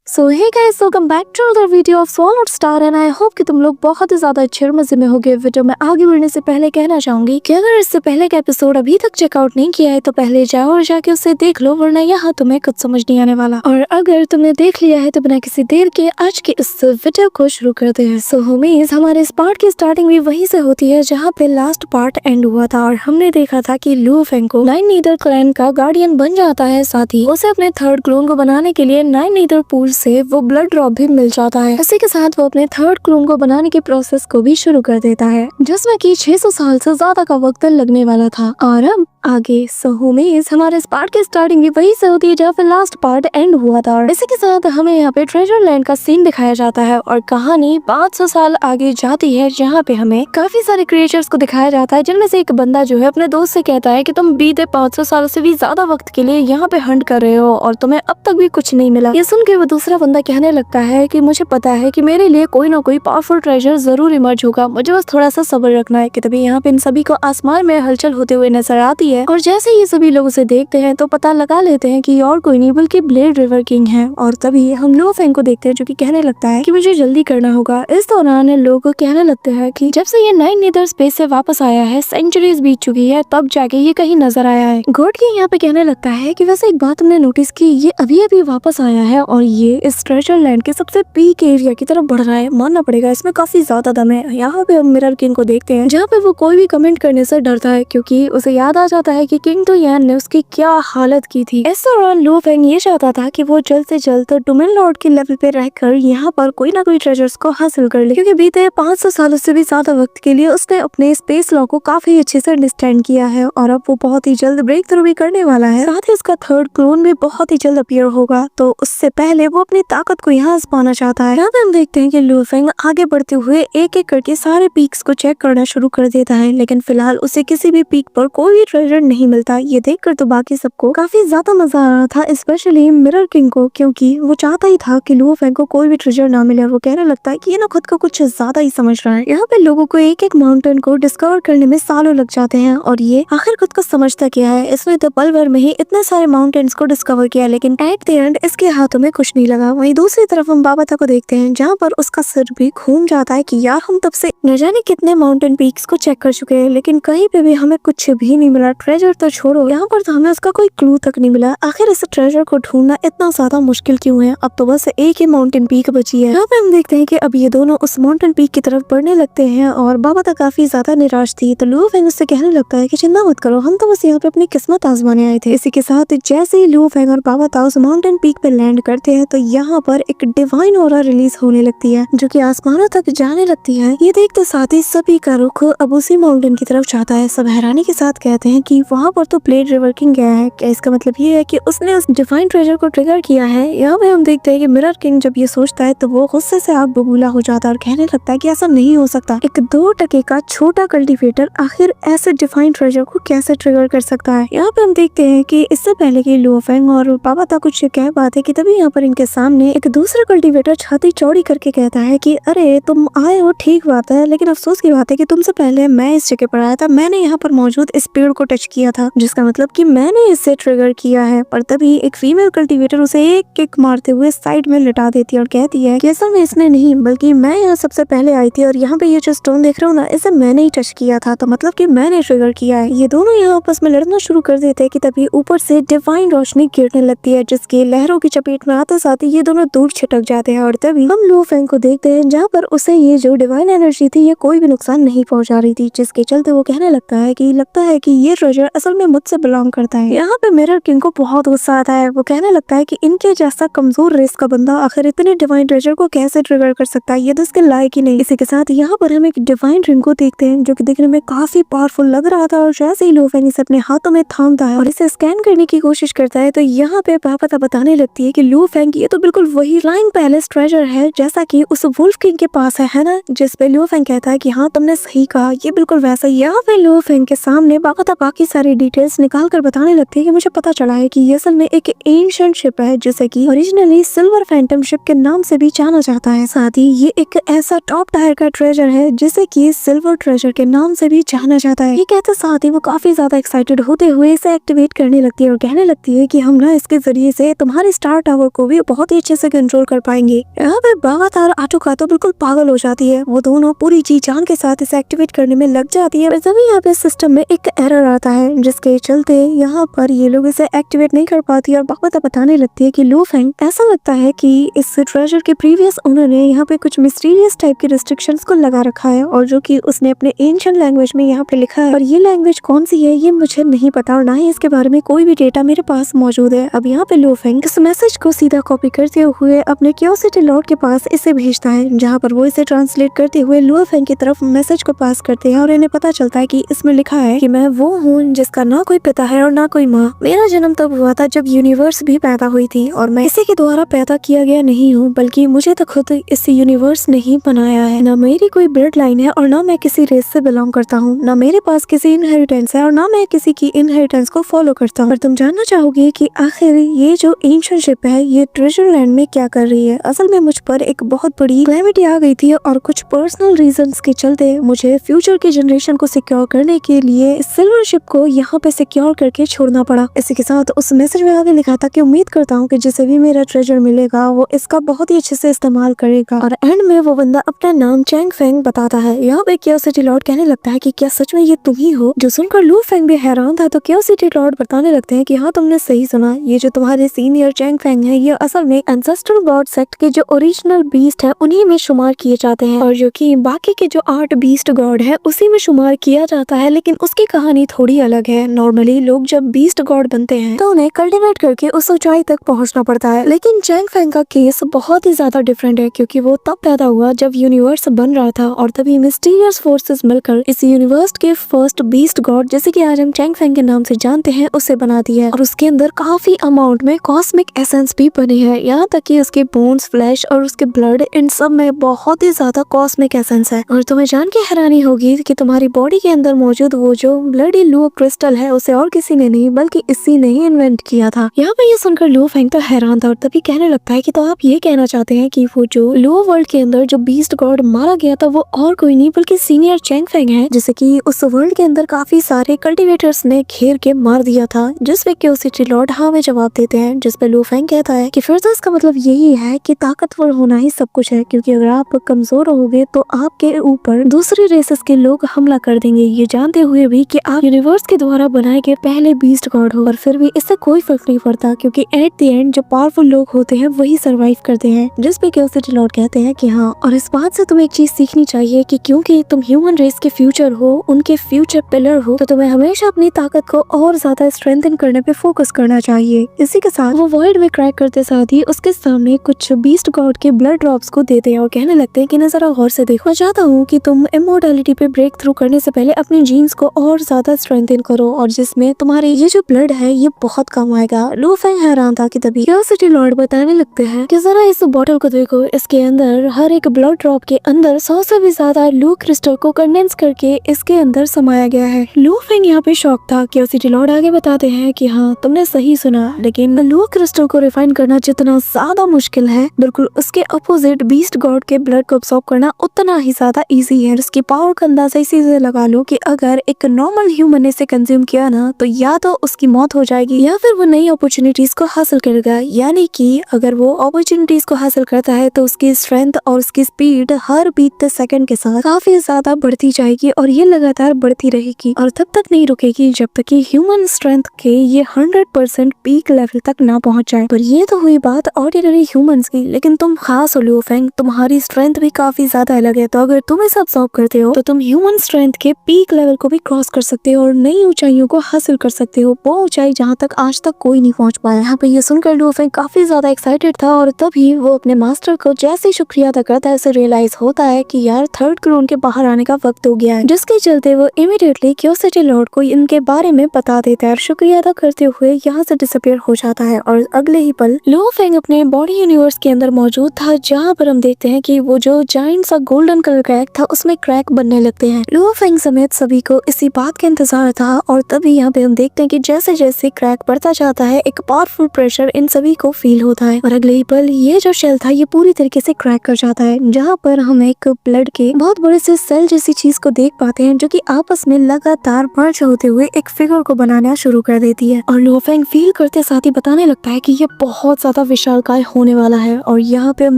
So hey guys, welcome back to other video of Solid Star and I hope कि तुम लोग बहुत ही ज्यादा अच्छे और मजे में होगे। वीडियो में आगे बढ़ने से पहले कहना चाहूंगी कि अगर इससे पहले का एपिसोड अभी तक चेकआउट नहीं किया है तो पहले जाओ और जाके उसे देख लो, वरना यहाँ तुम्हें कुछ समझ नहीं आने वाला। और अगर तुमने देख लिया है तो बिना किसी देर के आज के इस वीडियो को शुरू करते हैं। सो होमीज, हमारे इस पार्ट की स्टार्टिंग भी वहीं से होती है जहाँ पे लास्ट पार्ट एंड हुआ था और हमने देखा था कि लू फेंग को नाइन नीडर क्लैन का गार्डियन बन जाता है, साथ ही उसे अपने थर्ड क्लोन को बनाने के लिए नाइन नीडर पूल से वो ब्लड ड्रॉप भी मिल जाता है। इसी के साथ वो अपने थर्ड क्लोन को बनाने के प्रोसेस को भी शुरू कर देता है, जिसमें कि 600 साल से ज्यादा का वक्त लगने वाला था। और अब आगे होमीज, हमारे इस पार्ट की स्टार्टिंग भी वही से होती है जहाँ पे लास्ट पार्ट एंड हुआ था। और इसी के साथ हमें यहाँ पे ट्रेजर लैंड का सीन दिखाया जाता है और कहानी 500 साल आगे जाती है, जहाँ पे हमें काफी सारे क्रिएचर्स को दिखाया जाता है, जिनमें से एक बंदा जो है अपने दोस्त से कहता है कि तुम बीते 500 साल से भी ज्यादा वक्त के लिए यहाँ पे हंट कर रहे हो और तुम्हें अब तक भी कुछ नहीं मिला। ये सुन के वो दूसरा बंदा कहने लगता है कि मुझे पता है कि मेरे लिए कोई ना कोई पावरफुल ट्रेजर जरूर इमर्ज होगा, मुझे बस थोड़ा सा सब्र रखना है। कि तभी यहाँ पे इन सभी को आसमान में हलचल होते हुए नजर आती है और जैसे ये सभी लोग उसे देखते हैं तो पता लगा लेते हैं कि और कोई नहीं बल्कि ब्लेड रिवर किंग है। और तभी हम लू फेंग को देखते हैं जो कि कहने लगता है कि मुझे जल्दी करना होगा। इस दौरान लोग कहने लगते हैं कि जब से ये नाइन नीडर स्पेस से वापस आया है सेंचुरीज बीत चुकी है, तब जाके ये कहीं नजर आया है। गॉड की यहाँ पे कहने लगता है कि वैसे एक बात हमने नोटिस की, ये अभी अभी वापस आया है और ये इस ट्रेजर लैंड के सबसे पीक एरिया की तरफ बढ़ रहा है। मानना पड़ेगा इसमें काफी ज्यादा दम है। यहाँ पे हम मिरर किंग को देखते हैं जहाँ पे वो कोई भी कमेंट करने से डरता है, क्योंकि उसे याद आ जाता है कि किंग टू यान ने उसकी क्या हालत की थी। इस दौरान लू फेंग ये चाहता था कि वो जल्द से जल्द डोमेन लॉर्ड के लेवल पे रहकर यहाँ पर कोई ना कोई ट्रेजर्स को हासिल कर ले, क्योंकि बीते 500 सालों से भी ज्यादा वक्त के लिए उसने अपने स्पेस लॉ को काफी अच्छे से अंडरस्टैंड किया है और अब वो बहुत ही जल्द ब्रेक थ्रू भी करने वाला है। साथ ही उसका थर्ड क्लोन भी बहुत ही जल्द अपीयर होगा, तो उससे पहले वो अपनी ताकत को यहाँ आजमाना चाहता है। यहाँ पे हम देखते हैं कि लू फेंग आगे बढ़ते हुए एक एक करके सारे पीक्स को चेक करना शुरू कर देता है, लेकिन फिलहाल उसे किसी भी पीक पर कोई भी ट्रेजर नहीं मिलता। ये देखकर तो बाकी सबको काफी ज्यादा मजा आ रहा था, स्पेशली मिरर किंग को, क्योंकि वो चाहता ही था कि लू फेंग को कोई भी ट्रेजर ना मिले। वो कहने लगता है कि ये ना खुद को कुछ ज्यादा ही समझ रहा है। यहाँ पे लोगों को एक एक माउंटेन को डिस्कवर करने में सालों लग जाते हैं और ये आखिर खुद को समझता क्या है। इसने तो पल भर में ही इतने सारे माउंटेन्स को डिस्कवर किया, लेकिन एट द एंड इसके हाथों में कुछ नहीं लगा। वहीं दूसरी तरफ हम बाबाता को देखते हैं जहाँ पर उसका सिर भी घूम जाता है कि यार हम तब से न जाने कितने माउंटेन पीक्स को चेक कर चुके हैं, लेकिन कहीं पे भी हमें कुछ भी नहीं मिला। ट्रेजर तो छोड़ो, यहाँ पर तो हमें उसका कोई क्लू तक नहीं मिला। आखिर इस ट्रेजर को ढूंढना इतना ज्यादा मुश्किल क्यों है? अब तो बस एक ही माउंटेन पीक बची है। यहाँ पे हम देखते हैं कि अब ये दोनों उस माउंटेन पीक की तरफ बढ़ने लगते हैं और बाबाता काफी ज्यादा निराश थी, तो लू फेंग उससे कहने लगता है कि चिंता मत करो, हम तो बस यहाँ पे अपनी किस्मत आजमाने आए थे। इसी के साथ जैसे ही लू फेंग और बाबाता उस माउंटेन पीक पे लैंड करते हैं तो यहाँ पर एक डिवाइन ऑरा रिलीज होने लगती है जो कि आसमानों तक जाने लगती है। ये देखते साथ ही सभी का रुख अब उसी माउंटेन की तरफ जाता है। सब हैरानी के साथ कहते हैं कि वहाँ पर तो ब्लेड रिवर किंग गया है, क्या इसका मतलब ये है कि उसने उस डिवाइन ट्रेजर को ट्रिगर किया है? यहाँ पे हम देखते हैं कि मिरर किंग जब ये सोचता है तो वो गुस्से से आग बबूला हो जाता है और कहने लगता है कि ऐसा नहीं हो सकता। एक 2 टके का छोटा कल्टीवेटर आखिर ऐसे डिवाइन ट्रेजर को कैसे ट्रिगर कर सकता है? यहाँ पे हम देखते हैं कि इससे पहले कि लू फेंग और बाबाता कुछ कह पाते कि तभी यहाँ पर इनके सामने एक दूसरा कल्टीवेटर छाती चौड़ी करके कहता है कि अरे तुम आए हो, ठीक बात है, लेकिन अफसोस की बात है कि तुमसे पहले मैं इस जगह पर आया था, मैंने यहाँ पर मौजूद इस पेड़ को टच किया था, जिसका मतलब कि मैंने इसे ट्रिगर किया है। पर तभी एक फीमेल कल्टीवेटर उसे एक किक मारते हुए साइड में लिटा देती है और कहती है कि असल में इसने नहीं बल्कि मैं यहाँ सबसे पहले आई थी और यहाँ पे ये जो स्टोन देख रहे हो ना, इसे मैंने ही टच किया था, तो मतलब कि मैंने ट्रिगर किया है। ये दोनों यहाँ आपस में लड़ना शुरू कर देते हैं कि तभी ऊपर से डिवाइन रोशनी गिरने लगती है, जिसकी लहरों की चपेट में आते साथ ही ये दोनों दूर छिटक जाते हैं। और तभी हम लू फेंग को देखते हैं जहाँ पर उसे ये जो डिवाइन एनर्जी थी ये कोई भी नुकसान नहीं पहुंचा रही थी, जिसके चलते वो कहने लगता है कि लगता है कि ये ट्रेजर असल में मुझसे बिलोंग करता है। यहाँ पे मिरर किंग को बहुत गुस्सा आता है। वो कहने लगता है कि इनके जैसा कमजोर रेस का बंदा आखिर इतने डिवाइन ट्रेजर को कैसे ट्रिगर कर सकता है, ये तो इसके लायक ही नहीं। इसी के साथ यहाँ पर हम एक डिवाइन रिंग को देखते हैं जो कि दिखने में काफी पावरफुल लग रहा था और जैसे ही लू फेंग इसे अपने हाथों में थामता है और इसे स्कैन करने की कोशिश करता है तो यहाँ पे बाबाता बताने लगती है कि लू फेंग ये तो बिल्कुल वही फ्लाइंग पैलेस ट्रेजर है जैसा कि उस वुल्फ किंग के पास है ना? जिस पे लू फेंग कहता है कि हाँ तुमने सही कहा, ये बिल्कुल वैसा ही। यहाँ पे लू फेंग के सामने बाबाता बाकी सारी डिटेल्स निकाल कर बताने लगती है कि मुझे पता चला है कि ये असल में एक एंशिएंट शिप है जिसे कि ओरिजिनली सिल्वर फैंटम शिप के नाम से भी जाना जाता है। साथ ही ये एक ऐसा टॉप टायर का ट्रेजर है जिसे कि सिल्वर ट्रेजर के नाम से भी जाना जाता है। ये कहते साथ ही वो काफी ज्यादा एक्साइटेड होते हुए इसे एक्टिवेट करने लगती है और कहने लगती है कि हम ना इसके जरिए से तुम्हारे स्टार टावर को भी बहुत ही अच्छे से कंट्रोल कर पाएंगे। यहाँ पे बागात और आटुका तो बिल्कुल पागल हो जाती है। वो दोनों पूरी जी जान के साथ इसे एक्टिवेट करने में लग जाती है। तभी यहाँ पे सिस्टम में एक एरर आता है जिसके चलते यहाँ पर ये लोग इसे एक्टिवेट नहीं कर पाती और बागात बताने लगती है कि लू फेंग ऐसा लगता है कि इस ट्रेजर के प्रीवियस ओनर ने यहाँ पे कुछ मिस्टीरियस टाइप के रिस्ट्रिक्शंस को लगा रखा है और जो कि उसने अपने एंशिएंट लैंग्वेज में यहाँ पे लिखा है और ये लैंग्वेज कौन सी है ये मुझे नहीं पता और ना ही इसके बारे में कोई भी डेटा मेरे पास मौजूद है। अब यहाँ पे लू फेंग इस मैसेज को सीधा कॉपी करते हुए अपने क्यूरियोसिटी लॉर्ड के पास इसे भेजता है, जहाँ पर वो इसे ट्रांसलेट करते हुए लू फेंग की तरफ मैसेज को पास करते हैं और इन्हें पता चलता है कि इसमें लिखा है कि मैं वो हूँ जिसका ना कोई पिता है और ना कोई माँ। मेरा जन्म तब हुआ था जब यूनिवर्स भी पैदा हुई थी और मैं इसी के द्वारा पैदा किया गया नहीं हूँ, बल्कि मुझे तो खुद इस यूनिवर्स ने ही बनाया है। ना मेरी कोई ब्लड लाइन है और ना मैं किसी रेस से बिलोंग करता हूँ, ना मेरे पास किसी इनहेरिटेंस है और ना मैं किसी की इनहेरिटेंस को फॉलो करता हूँ। पर तुम जानना चाहोगे कि आखिर ये जो एंशिएंट शिप है ये ट्रेजर लैंड में क्या कर रही है। असल में मुझ पर एक बहुत बड़ी कैलेमिटी आ गई थी और कुछ पर्सनल रीजंस के चलते मुझे फ्यूचर के जनरेशन को सिक्योर करने के लिए सिल्वर शिप को यहाँ पे सिक्योर करके छोड़ना पड़ा। इसी के साथ उस मैसेज में आगे लिखा था कि उम्मीद करता हूँ कि जिसे भी मेरा ट्रेजर मिलेगा वो इसका बहुत ही अच्छे से इस्तेमाल करेगा। और एंड में वो बंदा अपना नाम चैंग फेंग बताता है। यहाँ पे क्यूरियोसिटी लॉर्ड कहने लगता है कि क्या सच में ये तुम ही हो। जो सुनकर लू फेंग भी हैरान था तो क्यूरियोसिटी लॉर्ड बताने लगते हैं कि हाँ तुमने सही सुना, ये जो तुम्हारे सीनियर चैंग फेंग है ये असल में एंसेस्ट्रल गॉड सेक्ट के जो ओरिजिनल बीस्ट है उन्हीं में शुमार किए जाते हैं और जो कि बाकी के जो 8 बीस्ट गॉड है उसी में शुमार किया जाता है। लेकिन उसकी कहानी थोड़ी अलग है। नॉर्मली लोग जब बीस्ट गॉड बनते हैं तो उन्हें कल्टिवेट करके उस ऊंचाई तक पहुंचना पड़ता है, लेकिन चैंग फेंग का केस बहुत ही ज्यादा डिफरेंट है क्योंकि वो तब पैदा हुआ जब यूनिवर्स बन रहा था और तभी मिस्टीरियस फोर्सेस मिलकर इस यूनिवर्स के फर्स्ट बीस्ट गॉड जैसे कि आज हम चैंग फेंग के नाम से जानते हैं उसे बना दिया है। और उसके अंदर काफी अमाउंट में कॉस्मिक एसेंस भी बने हैं, यहाँ तक कि उसके बोन्स, फ्लैश और उसके ब्लड इन सब में बहुत ही ज्यादा कॉस्मिक एसेंस है। और तुम्हें जान के हैरानी होगी कि तुम्हारी बॉडी के अंदर मौजूद वो जो ब्लडी लू क्रिस्टल है उसे और किसी ने नहीं बल्कि इसी ने ही इन्वेंट किया था। यहाँ पे ये सुनकर लू फेंग तो हैरान था और तभी कहने लगता है कि तो आप ये कहना चाहते हैं कि वो जो लो वर्ल्ड के अंदर जो बीस्ट गॉड मारा गया था वो और कोई नहीं बल्कि सीनियर चैंग फेंग है, जिसे कि उस वर्ल्ड के अंदर काफी सारे कल्टिवेटर्स ने घेर के मार दिया था। जिस पे क्यूरियोसिटी लॉर्ड हाँ में जवाब देते हैं, जिस पे लू फेंग कहता है कि फिर तो इसका मतलब यही है कि ताकतवर होना ही सब कुछ है, क्योंकि अगर आप कमजोर रहोगे तो आपके ऊपर दूसरी रेसेस के लोग हमला कर देंगे, ये जानते हुए भी कि आप यूनिवर्स के द्वारा बनाए गए पहले बीस्ट गॉड हो। और फिर भी इससे कोई फर्क नहीं पड़ता क्योंकि एट द एंड जो पावरफुल लोग होते हैं वही सरवाइव करते हैं। जिस पे क्यूरियोसिटी लॉर्ड कहते हैं कि हाँ, और इस बात से तुम्हें एक चीज सीखनी चाहिए कि क्योंकि तुम ह्यूमन रेस के फ्यूचर हो, उनके फ्यूचर पिलर हो, तो तुम्हें हमेशा अपनी ताकत को और ज्यादा स्ट्रेंथन करने पे फोकस करना चाहिए। इसी के साथ वो वॉइड में क्रैक करते साथ ही उसके सामने कुछ बीस्ट गॉड के ब्लड ड्रॉप्स को देते हैं और कहने लगते हैं कि ना जरा गौर से देखो, मैं चाहता हूँ कि तुम इमॉर्टैलिटी पे ब्रेक थ्रू करने से पहले अपने जीन्स को और ज्यादा स्ट्रेंथन करो और जिसमें तुम्हारे ये जो ब्लड है ये बहुत कम आएगा। लू फेंग हैरान था कि तभी क्यूरियोसिटी लॉर्ड बताने लगते हैं कि जरा इस बोतल को देखो, इसके अंदर हर एक ब्लड ड्रॉप के अंदर 100 से भी ज्यादा लू क्रिस्टल को कंडेंस करके इसके अंदर समाया गया है। लू फेंग यहाँ पे शॉक था। क्यूरियोसिटी लॉर्ड आगे बताते हैं कि हाँ तुमने सही सुना, लेकिन लू क्रिस्टल को रिफाइन करना जितना ज्यादा मुश्किल है, बिल्कुल उसके अपोजिट बीस्ट गॉड के ब्लड को अब्सॉर्ब करना उतना ही ज्यादा इजी है। इसकी पावर का अंदाजा इसी से लगा लो कि अगर एक नॉर्मल ह्यूमन ने इसे कंज्यूम किया ना तो या तो उसकी मौत हो जाएगी या फिर वो नई अपॉर्चुनिटीज को हासिल करेगा। यानी कि अगर वो अपॉर्चुनिटीज को हासिल करता है तो उसकी स्ट्रेंथ और उसकी स्पीड हर बीतते सेकंड के साथ काफी ज्यादा बढ़ती जाएगी और ये लगातार बढ़ती रहेगी और तब तक नहीं रुकेगी जब तक कि ह्यूमन स्ट्रेंथ के ये 100% पीक लेवल तक ना पहुंच जाए। पर ये तो हुई बात ऑर्डिनरी ह्यूमंस की, लेकिन तुम खास हो लू फेंग, तुम्हारी स्ट्रेंथ भी काफी ज्यादा अलग है। तो अगर तुम इसे अब्सॉर्ब करते हो तो तुम ह्यूमन स्ट्रेंथ के पीक लेवल को भी क्रॉस कर सकते हो और नई ऊंचाइयों को हासिल कर सकते हो, वो ऊंचाई जहाँ तक आज तक कोई नहीं पहुंच पाया। यहाँ पे ये सुनकर लू फेंग काफी ज्यादा एक्साइटेड था और तभी वो अपने मास्टर को जैसे शुक्रिया अदा करता है उसे रियलाइज होता है कि यार थर्ड क्रोन के बाहर आने का वक्त हो गया है, जिसके चलते वो इमीडिएटली क्यूरियोसिटी लॉर्ड को इनके बारे में बता देता है और शुक्रिया अदा करते हुए यहाँ से डिसअपीयर हो जाता है। और अगले ही पल लू फेंग अपने बॉडी यूनिवर्स के अंदर मौजूद था, जहाँ पर हम देखते हैं कि वो जो जायंट सा गोल्डन कलर क्रैक था उसमें क्रैक बनने लगते हैं। लू फेंग समेत सभी को इसी बात का इंतजार रहा था और तभी यहाँ पे हम देखते हैं कि जैसे जैसे क्रैक बढ़ता जाता है एक पावरफुल प्रेशर इन सभी को फील होता है और अगले ही पल ये जो शेल था ये पूरी तरीके से क्रैक कर जाता है, जहाँ पर हम एक ब्लड के बहुत बड़े से सेल जैसी चीज को देख पाते हैं जो कि आपस में लगातार मर्ज होते हुए एक फिगर को बनाना शुरू कर देती है। और लो फेंग फील करते साथ ही बताने लगता है कि ये बहुत ज्यादा विशालकाय होने वाला है। और यहाँ पे हम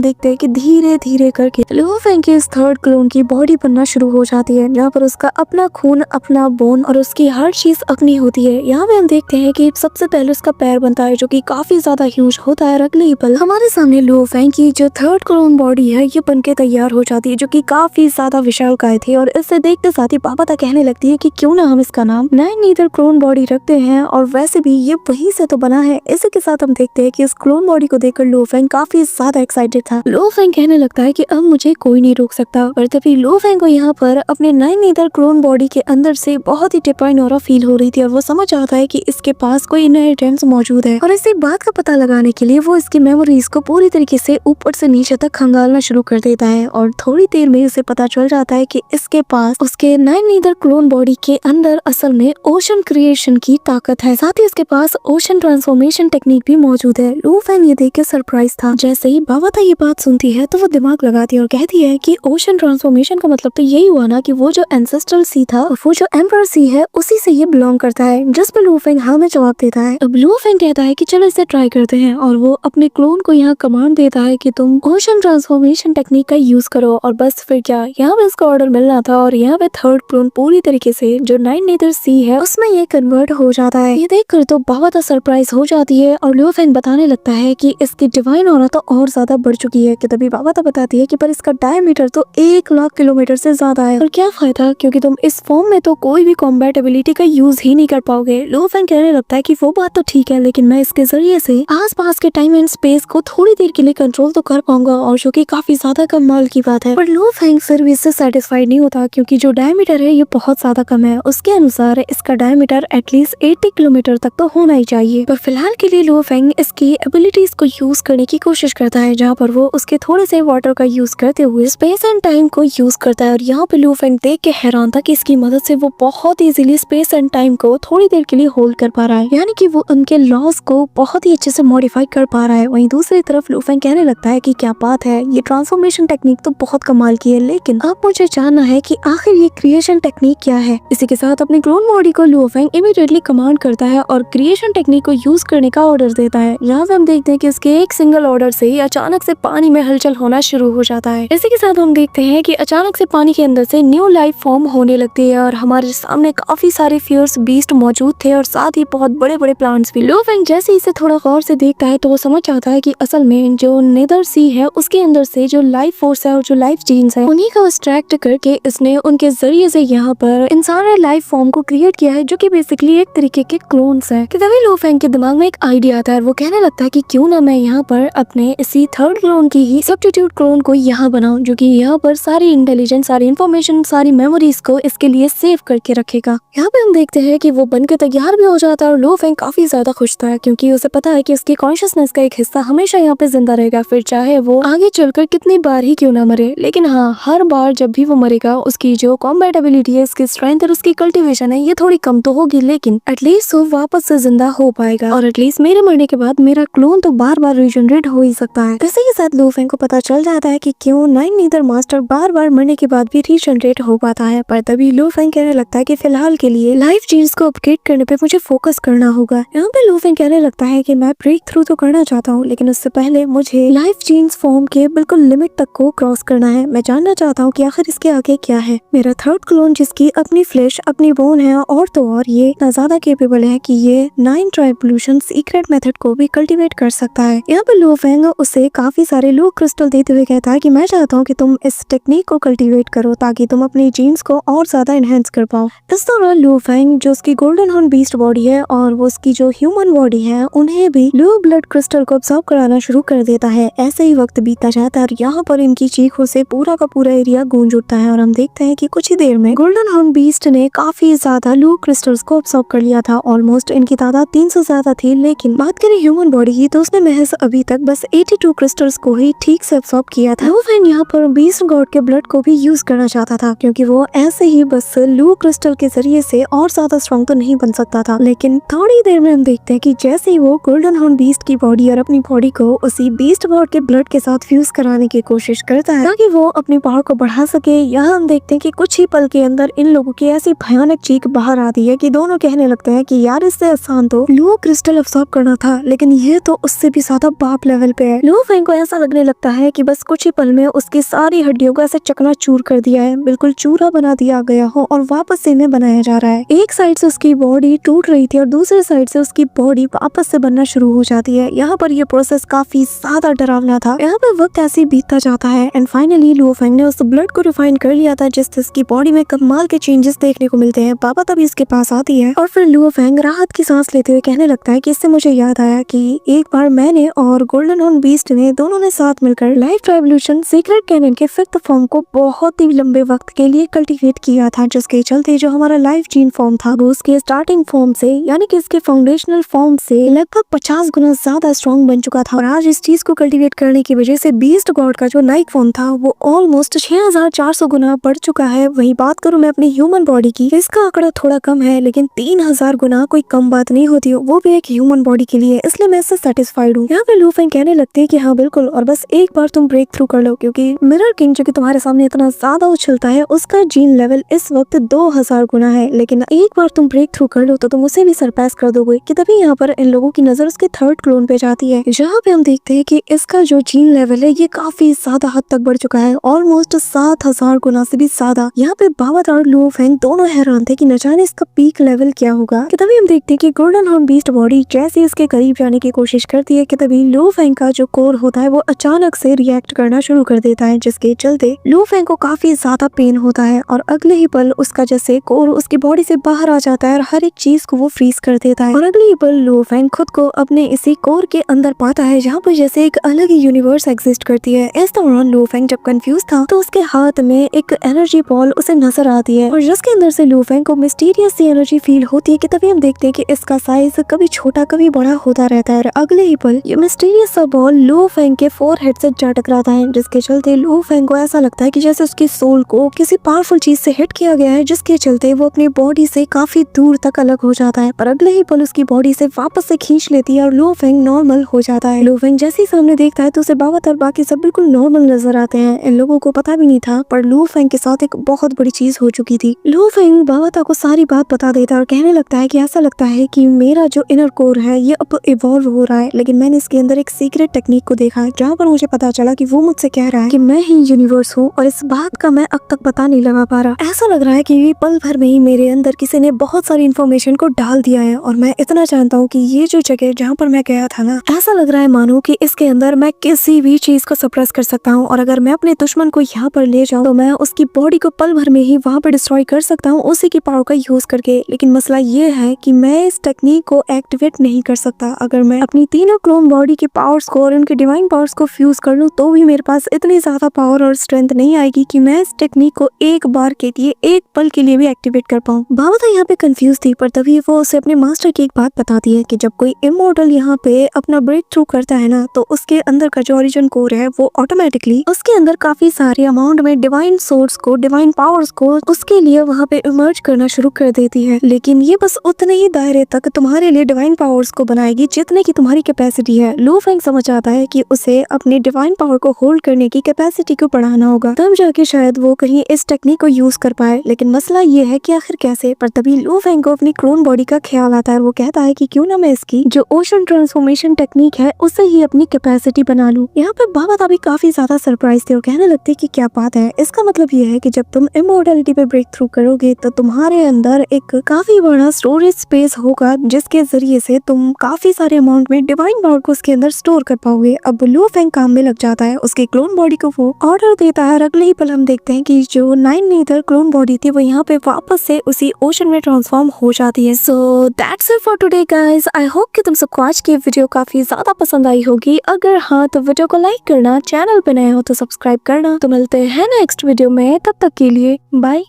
देखते हैं कि धीरे धीरे करके लो फेंग के इस थर्ड क्लोन की बॉडी बनना शुरू हो जाती है, जहाँ पर उसका अपना खून, अपना बोन और उसकी हर चीज अपनी होती है। यहाँ पे हम देखते हैं कि सबसे पहले उसका पैर बनता है जो कि काफी ज्यादा ह्यूज होता है। अगले ही पल हमारे सामने लो फेंग की जो थर्ड क्लोन बॉडी है ये बनके तैयार हो जाती है, जो कि काफी ज्यादा विशालकाय थी। और इससे देखते साथ ही पापा तक कहने लगती है कि क्यों ना हम इसका नाम नाइन नीदर क्लोन बॉडी रखते हैं, और वैसे भी ये वहीं से तो बना है। इसी के साथ हम देखते हैं कि इस क्लोन बॉडी को देखकर लो फेंग काफी ज्यादा एक्साइटेड था। लो फेंग कहने लगता है कि अब मुझे कोई नहीं रोक सकता। और तभी लो फेंग को यहाँ पर अपने नाइन नीदर क्लोन बॉडी के अंदर से बहुत ही डिवाइन ऑरा फील हो रही थी और वो समझ आता है कि इसके पास कोई इनहेरिटेंस मौजूद है। और इसी बात का पता लगाने के लिए वो इसकी मेमोरीज को पूरी तरीके से ऊपर से नीचे तक खंगालना शुरू कर देता है। और थोड़ी देर में उसे पता चल जाता है कि इसके पास उसके नाइन नीदर क्लोन बॉडी के अंदर असल में ओशन क्रिएशन की ताकत है। साथ ही उसके पास ओशन ट्रांसफॉर्मेशन टेक्निक भी मौजूद है। लो फेंग ये देख के सरप्राइज था। जैसे ही बावाता ये बात सुनती है तो वो दिमाग लगाती है और कहती है कि ओशन ट्रांसफॉर्मेशन का मतलब तो यही हुआ ना कि वो जो एंसेस्ट्रल सी था और वो जो एम्परर सी है उसी से ये बिलोंग करता है। जिस पे लो फेंग हाँ में जवाब देता है। अब लो फेंग कहता है कि चलो इसे ट्राई करते हैं और वो अपने क्लोन को यहाँ कमांड देता है कि तुम ओशन ट्रांसफॉर्मेशन टेक्निक का यूज करो। और बस फिर क्या, यहाँ पे इसका ऑर्डर मिलना था और यहाँ पे थर्ड क्लोन पूरी तरीके से जो नाइन नीदर सी है उसमें ये कन्वर्ट हो जाता है। ये देखकर तो बहुत सरप्राइज हो जाती है और लो फेंग बताने लगता है कि इसकी डिवाइन ऑरा तो और ज्यादा बढ़ चुकी है। कि तभी बावाता बताती है कि पर इसका डायमीटर तो 1,00,000 किलोमीटर से ज्यादा है। और क्या फायदा, क्योंकि तुम इस फॉर्म में तो कोई भी कॉम्बैट एबिलिटी का यूज ही नहीं कर पाओगे। लो फेंग कहने लगता है कि वो बात तो ठीक है, लेकिन मैं इसके जरिए से आसपास के टाइम एंड स्पेस को थोड़ी देर के लिए कंट्रोल तो कर पाऊंगा, और जो कि काफी ज्यादा कमाल की बात है। पर लो फेंग फिर भी इससे सेटिस्फाइड नहीं होता, क्योंकि जो डायमीटर है ये बहुत ज्यादा कम है। उसके अनुसार इसका डायमीटर एटलीस्ट 80 किलोमीटर तक तो होना ही चाहिए। पर फिलहाल के लिए लो फेंग इसकी एबिलिटीज को यूज करने की कोशिश करता है, जहाँ पर वो उसके थोड़े से वाटर का यूज करते हुए स्पेस एंड टाइम को यूज करता है। और यहाँ पे लो फेंग देख के हैरान था कि इसकी मदद से वो बहुत इजीली स्पेस एंड टाइम को थोड़ी देर के लिए होल्ड कर पा रहा है, यानी कि वो उनके लॉज को बहुत ही अच्छे से मॉडिफाई कर पा रहा है। वहीं दूसरी तरफ लो फेंग कहने लगता है कि क्या बात है, ये ट्रांसफॉर्मेशन टेक्निक तो बहुत कमाल की है, लेकिन अब मुझे जानना है कि आखिर ये क्रिएशन टेक्निक क्या है। इसी के साथ अपने क्लोन बॉडी को लो फेंग इमीडिएटली कमांड करता है और क्रिएशन टेक्निक को यूज करने का ऑर्डर देता है। यहाँ पे हम देखते हैं कि उसके एक सिंगल ऑर्डर से अचानक से पानी में हलचल होना शुरू हो जाता है। इसी के साथ हम देखते हैं कि अचानक से पानी के अंदर से न्यू लाइफ फॉर्म होने लगती है और हमारे सामने काफी सारे फियर्स बीस्ट मौजूद थे और साथ ही बहुत बड़े बड़े प्लांट्स भी। लो फेंग जैसे इसे थोड़ा गौर से देखता है तो वो समझ आता है कि असल में जो नेदर सी है उसके अंदर से जो लाइफ फोर्स है और जो लाइफ जीन्स है उन्हीं को एक्सट्रैक्ट करके इसने उनके जरिए से यहाँ पर इंसान लाइफ फॉर्म को क्रिएट किया है, जो कि बेसिकली एक तरीके के क्लोन्स है। तभी लो फेंग के दिमाग में एक आइडिया आता है। वो कहने लगता है कि क्यों ना मैं यहाँ पर अपने इसी थर्ड क्लोन की ही सब्स्टिट्यूट क्लोन को यहाँ बनाऊं, जो कि यहाँ पर सारी इंटेलिजेंस, सारी इन्फॉर्मेशन, सारी मेमोरीज को इसके लिए सेव करके रखेगा। यहाँ पे हम देखते हैं कि वो बनके तैयार भी हो जाता है और लो फेंग काफी ज्यादा खुश था, क्योंकि उसे पता है कि उसकी कॉन्शियसनेस का एक हिस्सा हमेशा यहाँ पे जिंदा रहेगा, फिर चाहे वो आगे चलकर कितनी बार ही क्यों ना मरे। लेकिन हाँ, हर बार जब भी वो मरेगा उसकी जो कॉम्बैट एबिलिटी है, उसकी स्ट्रेंथ और उसकी कल्टीवेशन है, ये थोड़ी कम तो होगी, लेकिन एटलीस्ट वो वापस से जिंदा हो पाएगा। और एटलीस्ट मेरे मरने के बाद मेरा क्लोन तो बार बार रीजनरेट हो ही सकता है। इसी के साथ लो फेंग को पता चल जाता है कि क्यों नाइन नीदर मास्टर बार बार मरने के बाद भी रीजनरेट हो पाता है। पर तभी लो फेंग कहने लगता है कि फिलहाल के लिए लाइफ जीन्स को अपग्रेड करने पे मुझे फोकस करना होगा। यहाँ पे लो फेंग कहने लगता है कि मैं ब्रेक थ्रू तो करना चाहता हूँ, लेकिन उससे पहले मुझे लाइफ जीन्स फॉर्म के बिल्कुल लिमिट तक को क्रॉस करना है। मैं जानना चाहता हूँ कि आखिर इसके आगे क्या है। मेरा थर्ड क्लोन जिसकी अपनी फ्लैश, अपनी बोन है, और तो और ये इतना ज्यादा केपेबल है कि ये 9 ट्राइब्यूशन सीक्रेट मेथड को भी कल्टीवेट कर सकता है। यहाँ पे लो फेंग उसे काफी सारे लो क्रिस्टल देते हुए कहता है कि मैं चाहता हूँ कि तुम इस टेक्निक को कल्टीवेट करो ताकि तुम अपनी जीन्स को और ज्यादा एनहेंस कर पाओ। इस दौरान लो फेंग जो उसकी गोल्डन हॉर्न बीस्ट बॉडी है और वो उसकी जो ह्यूमन बॉडी है उन्हें भी लो ब्लड क्रिस्टल को ऑब्जर्व कराना शुरू कर देता है। ऐसे ही वक्त बीतता जाता है और यहाँ पर इनकी चीखों से पूरा का पूरा एरिया गूंज उठता है और हम देखते हैं कि कुछ ही देर में गोल्डन हॉर्न बीस्ट ने काफी ज्यादा लो क्रिस्टल्स को ऑब्जर्व कर लिया था। ऑलमोस्ट इनकी तादाद 300 ज्यादा थी, लेकिन बात करें ह्यूमन बॉडी की तो उसने महज अभी तक बस 82 क्रिस्टल्स को ही ठीक से ऑब्जर्व किया था। लो फेंग यहाँ पर बीस्ट गॉड के ब्लड को भी यूज करना चाहता था, क्योंकि वो ऐसे ही बस लो क्रिस्टल के जरिए वजह से और ज्यादा स्ट्रॉन्ग तो नहीं बन सकता था, लेकिन थोड़ी देर में हम देखते हैं कि जैसे ही वो गोल्डन हॉर्न बीस्ट की बॉडी और अपनी बॉडी को उसी बीस्ट बॉड के ब्लड के साथ फ्यूज कराने की कोशिश करता है ताकि वो अपनी पावर को बढ़ा सके, यहाँ हम देखते हैं कि कुछ ही पल के अंदर इन लोगों की ऐसी भयानक चीख बाहर आती है कि दोनों कहने लगते हैं कि यार इससे आसान तो लुओ क्रिस्टल अब्सॉर्ब करना था, लेकिन ये तो उससे भी ज्यादा बाप लेवल पे है। लुओ फेंग को ऐसा लगने लगता है कि बस कुछ ही पल में उसकी सारी हड्डियों को ऐसे चकनाचूर कर दिया है, बिल्कुल चूरा बना दिया गया हो और वापस से इन्हें बनाया जा रहा है। एक साइड से उसकी बॉडी टूट रही थी और दूसरी साइड से उसकी बॉडी वापस से बनना शुरू हो जाती है। यहाँ पर यह प्रोसेस काफी ज्यादा डरावना था। यहाँ पे वक्त ऐसे बीतता जाता है एंड फाइनली लुओ फेंग ने उस ब्लड को रिफाइन कर लिया था जिससे उसकी बॉडी में कमाल के चेंजेस देखने को मिलते हैं। पापा तभी इसके पास आती है और फिर लुओ फेंग राहत की सांस लेते हुए कहने लगता है कि इससे मुझे याद आया कि एक बार मैंने और गोल्डन हॉर्न बीस्ट ने दोनों ने साथ मिलकर लाइफ रेवोल्यूशन सीक्रेट कैनन के 5th फॉर्म को बहुत ही लंबे वक्त के लिए कल्टीवेट किया था, जिसके चलते जो हमारा लाइफ जीन फॉर्म था वो उसके स्टार्टिंग फॉर्म से यानी कि इसके फाउंडेशनल फॉर्म से लगभग 50 गुना ज्यादा स्ट्रॉन्ग बन चुका था। और आज इस चीज को कल्टीवेट करने की वजह से बीस्ट गॉड का जो नाइक फॉर्म था वो ऑलमोस्ट 6400 गुना बढ़ चुका है। वही बात करूं मैं अपनी ह्यूमन बॉडी की, इसका आंकड़ा थोड़ा कम है, लेकिन 3000 गुना कोई कम बात नहीं होती, वो भी एक ह्यूमन बॉडी के लिए, इसलिए मैं इससे सेटिस्फाइड हूँ। यहाँ पे लुओ फेंग कहने लगते हैं कि हाँ बिल्कुल, और बस एक बार तुम ब्रेक थ्रू कर लो, क्योंकि मिरर किंग जो कि तुम्हारे सामने इतना ज्यादा उछलता है उसका जीन लेवल इस वक्त 2000 गुना है, लेकिन एक बार तुम ब्रेक थ्रू कर लो तो तुम उसे भी सरपास कर दोगे। कि तभी यहाँ पर इन लोगों की नजर उसके 3rd क्लोन पे जाती है, जहाँ पे हम देखते हैं कि इसका जो जीन लेवल है ये काफी ज्यादा हद तक बढ़ चुका है, ऑलमोस्ट 7000 गुना से भी ज्यादा। यहाँ पे बाबा और लुओ फेंग दोनों हैरान थे कि न जाने इसका पीक लेवल क्या होगा। कि तभी हम देखते हैं कि गोल्डन हॉर्न बीस्ट बॉडी जैसे इसके करीब जाने की कोशिश करती है कि तभी लुओ फेंग का जो कोर होता है वो अचानक से रिएक्ट करना शुरू कर देता है, जिसके चलते लुओ फेंग को काफी ज्यादा पेन होता है और अगले ही पल उसका जैसे कोर उसकी बॉडी से बाहर आ जाता है और हर एक चीज को वो फ्रीज कर देता है। और अगले ही पल लुओ फेंग खुद को अपने इसी कोर के अंदर पाता है जहाँ पर जैसे एक अलग ही यूनिवर्स एग्जिस्ट करती है। इस दौरान लुओ फेंग जब कंफ्यूज था तो उसके हाथ में एक एनर्जी बॉल उसे नजर आती है और जिसके अंदर से लुओ फेंग को मिस्टीरियस सी एनर्जी फील होती है। कि तभी हम देखते हैं कि इसका साइज कभी छोटा कभी बड़ा होता रहता है और अगले ही पल ये मिस्टीरियस सा बॉल लुओ फेंग के फोरहेड से जा टकराता है, जिसके चलते लुओ फेंग को ऐसा लगता है कि जैसे उसकी सोल को किसी पावरफुल चीज से हिट किया गया है, जिसके चलते वो अपनी बॉडी से काफी दूर तक अलग हो जाता है। पर अगले ही पल उसकी बॉडी से वापस से खींच लेती है और लुओ फेंग नॉर्मल हो जाता है। लुओ फेंग जैसे ही सामने देखता है तो उसे बाबा और बाकी सब बिल्कुल नॉर्मल नजर आते हैं। इन लोगों को पता भी नहीं था पर लुओ फेंग के साथ एक बहुत बड़ी चीज हो चुकी थी। लुओ फेंग बाबा को सारी बात बता देता है और कहने लगता है कि ऐसा लगता है कि मेरा जो इनर कोर है ये अब इवॉल्व हो रहा है, लेकिन मैंने इसके अंदर एक सीक्रेट टेक्निक को देखा है जहाँ पर मुझे पता चला कि वो मुझसे कह रहा है कि मैं ही यूनिवर्स हूँ और इस बात का मैं अब तक पता नहीं लगा पा रहा। ऐसा लग रहा है कि ये पल भर में ही मेरे अंदर किसी ने बहुत सारी इन्फॉर्मेशन को डाल दिया है और मैं इतना जानता हूँ कि ये जो जगह जहाँ पर मैं गया था ना, ऐसा लग रहा है मानो कि इसके अंदर मैं किसी भी चीज को सप्रेस कर सकता हूँ और अगर मैं अपने दुश्मन को यहाँ पर ले जाऊँ तो मैं उसकी बॉडी को पल भर में ही वहाँ पर डिस्ट्रॉय कर सकता हूँ उसी की पावर का यूज करके। लेकिन मसला ये है कि मैं इस टेक्निक को एक्टिवेट नहीं कर सकता। अगर मैं अपनी तीनों क्लोन बॉडी के पावर्स को और उनके डिवाइन पावर्स को फ्यूज कर लूँ तो भी मेरे पास इतनी ज्यादा पावर और स्ट्रेंथ नहीं आएगी कि मैं इस टेक्निक को एक बार के लिए एक पल के लिए भी एक्टिवेट कर पाऊँ। बाबा तो यहाँ पे कंफ्यूज थी पर तभी वो उसे अपने मास्टर की एक बात बताती है कि जब कोई इमॉर्टल यहाँ पे अपना ब्रेक थ्रू करता है ना तो उसके अंदर का जो ओरिजिन कोर है वो ऑटोमेटिकली उसके अंदर काफी सारे अमाउंट में डिवाइन सोर्स को, डिवाइन पावर्स को उसके लिए वहाँ पे इमर्ज करना शुरू कर देती है। लेकिन ये बस उतने ही दायरे तक तुम्हारे लिए डिवाइन पावर्स को बनाएगी जितने की तुम्हारी कैपेसिटी है। लुओ फेंग समझ आता है कि उसे अपनी डिवाइन पावर को होल्ड करने की कैपेसिटी को बढ़ाना होगा, तब जाके शायद वो कहीं इस टेक्निक को यूज कर पाए। लेकिन मसला ये है कि आखिर कैसे। पर तभी लुओ फेंग को अपनी क्लोन बॉडी का ख्याल आता है और वो कहता है कि क्यों ना मैं इसकी जो ओशन ट्रांसफॉर्मेशन टेक्निक है उससे ही अपनी कैपेसिटी बना लूं। यहाँ पे बाबा तभी काफी ज्यादा सरप्राइज थे और कहने लगते कि क्या बात है। इसका मतलब ये है कि जब तुम इमॉर्टैलिटी पे ब्रेक थ्रू करोगे तो तुम्हारे अंदर एक काफी बड़ा स्टोरेज स्पेस होगा जिसके जरिए से तुम काफी सारे अमाउंट में डिवाइन पावर को उसके अंदर स्टोर कर पाओगे। अब लुओ फेंग काम में लग जाता है, उसकी क्लोन बॉडी को वो ऑर्डर देता है और अगले ही पल हम देखते हैं कि जो 9 नीदर क्लोन बॉडी थी वो यहाँ पे वापस से उसी ओशन में ट्रांसफॉर्म हो जाती है। So that's it for today guys. I hope कि तुम सबको आज की वीडियो काफी ज्यादा पसंद आई होगी। अगर हाँ तो वीडियो को लाइक करना, चैनल पे नए हो तो सब्सक्राइब करना। तो मिलते हैं नेक्स्ट वीडियो में, तब तक के लिए बाय।